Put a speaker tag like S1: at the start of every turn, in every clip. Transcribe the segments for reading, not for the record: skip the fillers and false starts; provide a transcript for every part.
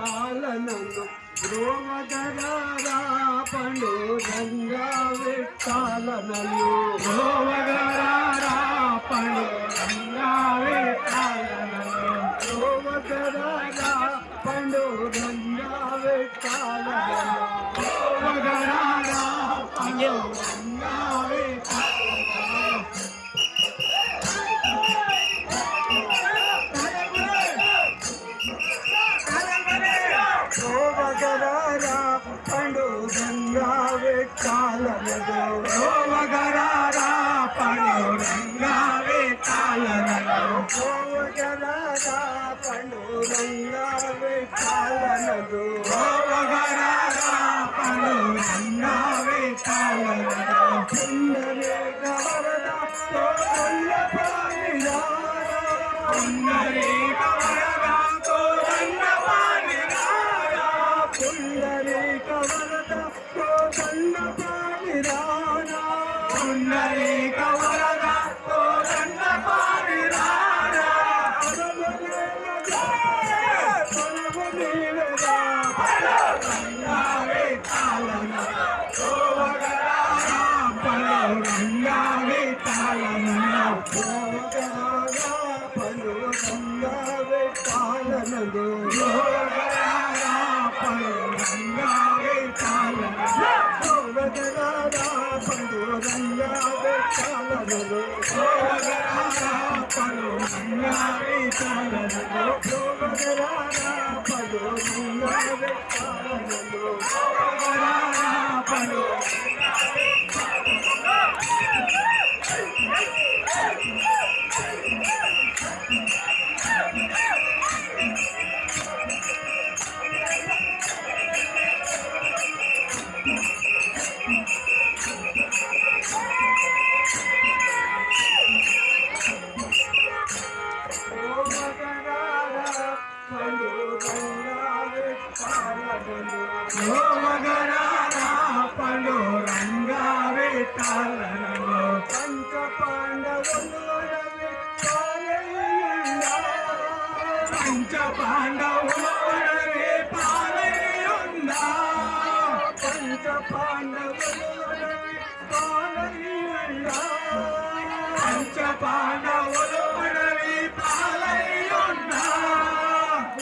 S1: పాలనను రోమగరారా పండురంగా విఠాలనను
S2: రోమగరారా పండురంగా విఠాలనను
S1: రోమగరారా పండురంగా విఠాలనను
S2: రోమగరారా పండురంగా విఠాలనను
S1: రోమగరారా పండురంగా విఠాలనను
S2: రోమగరారా పండురంగా విఠాలనను
S1: రోమగరారా పండురంగా విఠాలనను
S2: రోమగరారా పండురంగా విఠాలనను
S1: పుండరీక వరద కోదండపాణిరారా
S2: పుండరీక వరద కోదండపాణిరారా
S1: పుండరీక వరద కోదండపాణిరారా
S2: పుండరీక వరద కోదండపాణిరారా పండురంగా విఠాలనను రోమగరారా పండురంగా విఠాలనను
S1: పండురంగా విఠాలనను
S2: రోమగరారా పండురంగా విఠాలనను
S1: రోమగరారా పండురంగా విఠాలనను
S2: రోమగరారా పండురంగా విఠాలనను
S1: రోమగరారా పండురంగా విఠాలనను
S2: రోమగరారా పండురంగా రోమగరారా పండురంగా విఠాలనను
S1: పంచ పాండవులు పాలయ్యుండా
S2: పంచ పాండవులు పాలయ్యుండా
S1: పంచ పాండవులు పాలయ్యుండా
S2: పంచ పాండవులు పాలయ్యుండా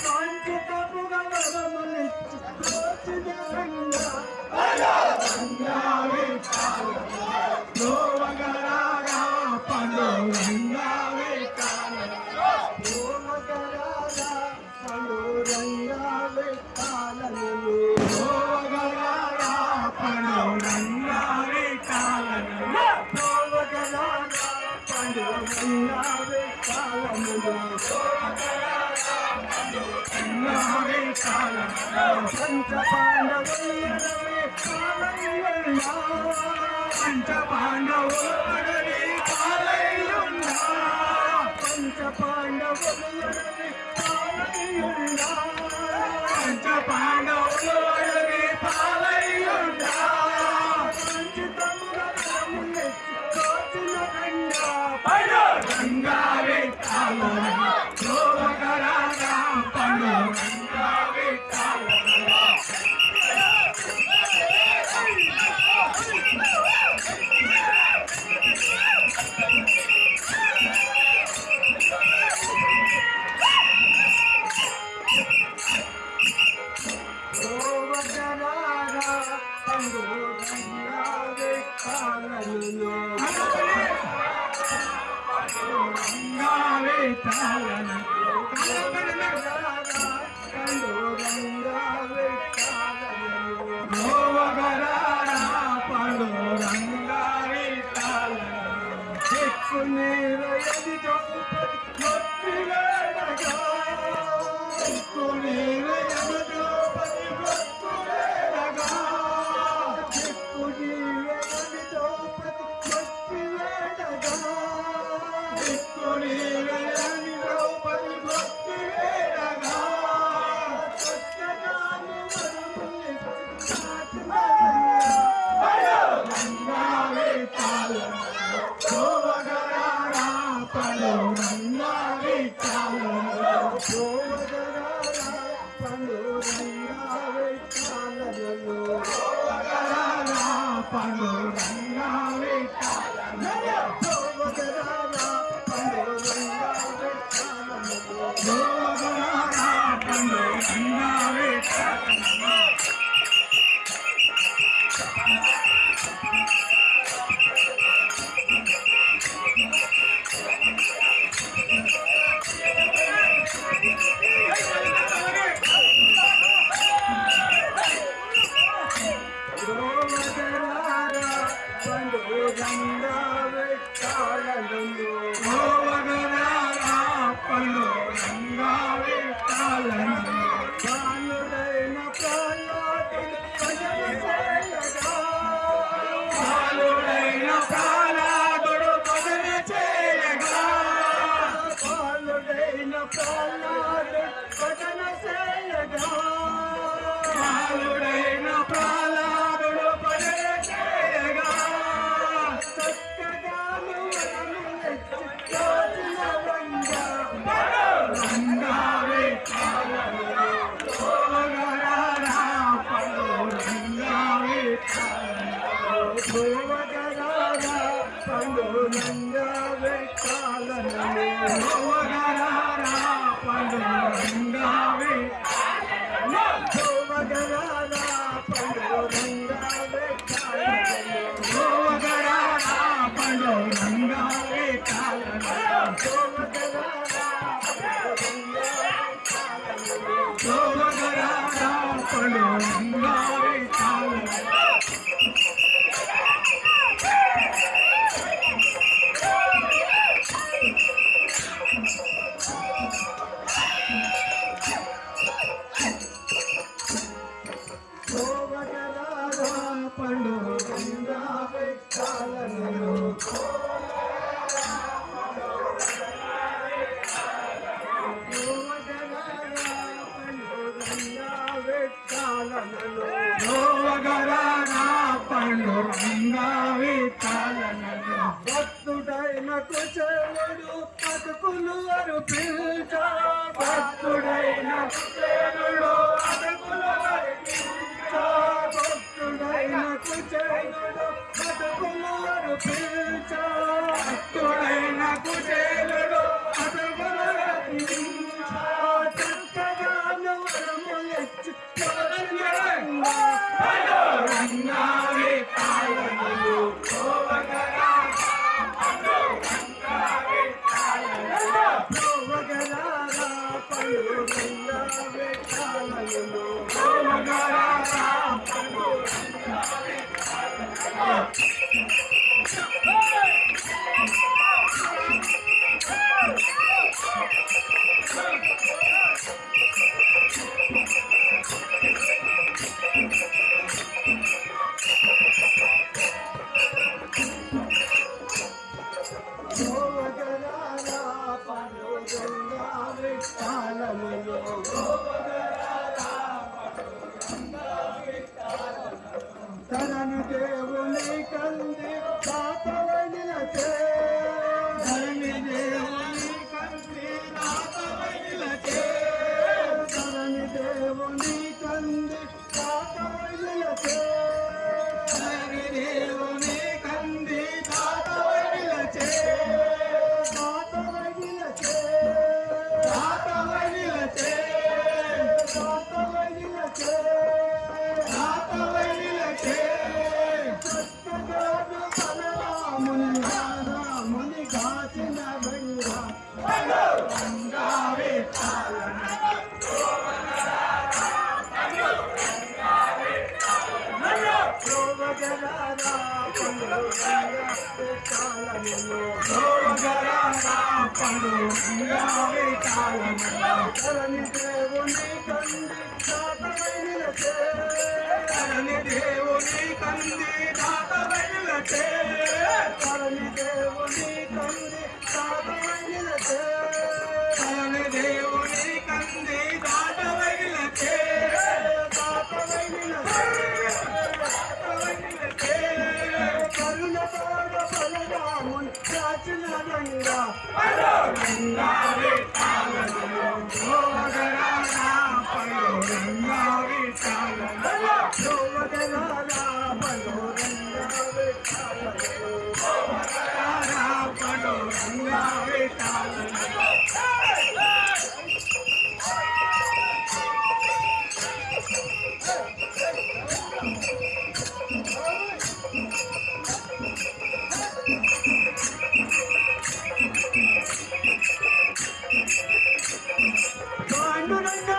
S1: వాంఛితముగా వరములిచ్చి దోచినంగా
S2: రోమగరారా పండురంగా విఠాలనను
S1: రోమగరారా పండురంగా విఠాలనను
S2: రోమగరారా పండురంగా విఠాలనను
S1: రోమగరారా పండురంగా విఠాలనను
S2: పండురంగా విఠాలనను
S1: పంచ పాండవులు పాలయ్యుండా
S2: పంచ పాండవులు పాలయ్యుండా
S1: పంచ పాండవులు పాలయ్యుండా
S2: పంచ పాండవులు పాలయ్యుండా
S1: వాంఛితముగా వరములిచ్చి దోచినంగా
S2: పండురంగా విఠాలనను రోమగరారా పండురంగా విఠాలనను పండురంగా విఠాలనలో
S1: శోభకరారా పండురంగా విఠాలనలో
S2: శోభకరారా పండురంగా విఠాలనలో
S1: పండురంగా విఠాలనలో
S2: శోభకరారా పండురంగా విఠాలనలో
S1: బాలుడైన ప్రహ్లాదుడు భజన చేయగా
S2: బాలుడైన ప్రహ్లాదుడు భజన చేయగా
S1: బాలుడైన ప్రహ్లాదుడు భజన చేయగా
S2: బాలుడైన ప్రహ్లాదుడు భజన చేయగా
S1: చక్కగాను వరములెత్తి రోజుల వంగా
S2: రంగా విఠాలనలో శోభకరారా పండురంగా విఠాలనలో
S1: భువగరారా పండురంగా విఠాలనలో
S2: శోభకరారా పండురంగా విఠాలనలో
S1: భువగరారా పండురంగా విఠాలనలో
S2: శోభకరారా పండురంగా విఠాలనలో శోభకరారా పండురంగా విఠాలనలో
S1: శోభగరారా పండురంగా విఠాలనలో శోభగరారా పండురంగా విఠాలనలో
S2: శోభకరారా పండురంగా విఠాలనలో
S1: భక్తుడైన కుశలుడు బతుకులు అర్పించా
S2: భక్తుడైన కుచేలుడు అడుగులు అర్పించా.
S1: భక్తుడైన కుశలుడు బతుకులు అర్పించా
S2: భక్తుడైన కుచేలుడు అడుగులు అర్పించా.
S1: చక్కగాను వరములిచ్చి
S2: పండురంగా విఠాలనలో శోభకరారా పండురంగా విఠాలనలో
S1: శోభగరారా పండురంగా విఠాలనలో
S2: శోభకరారా పండురంగా విఠాలనలో
S1: శోభగరారా పండురంగా విఠాలనలో తనని దేవుని కంది పాపవనిలచే
S2: ధరణి దేవుని కంటి రాతవైలచే.
S1: తనని దేవుని కంది పాపవనిలచే
S2: ధరణి దేవుని కంటి రాతవైలచే.
S1: పాపవనిలచే
S2: రాతవైలచే.
S1: పాపవనిలచే
S2: రాతవైలచే.
S1: చక్కగాను బలరాముని రాముని కాచిన గంగా
S2: పండురంగా విఠాలనలో
S1: శోభగరారా పండురంగా విఠాలనలో
S2: శోభకరారా పండురంగా విఠాలనలో
S1: తనని దేవుని కంది పాపవనిలచే
S2: ధరణి దేవుని కంటి రాతవైలచే.
S1: తనని దేవుని కంది పాపవనిలచే
S2: ధరణి దేవుని కంటి రాతవైలచే.
S1: కరుణతోడ బలరాముని కాచిన గంగా
S2: పండురంగా విఠాలనలో శోభకరారా
S1: పాండురంగ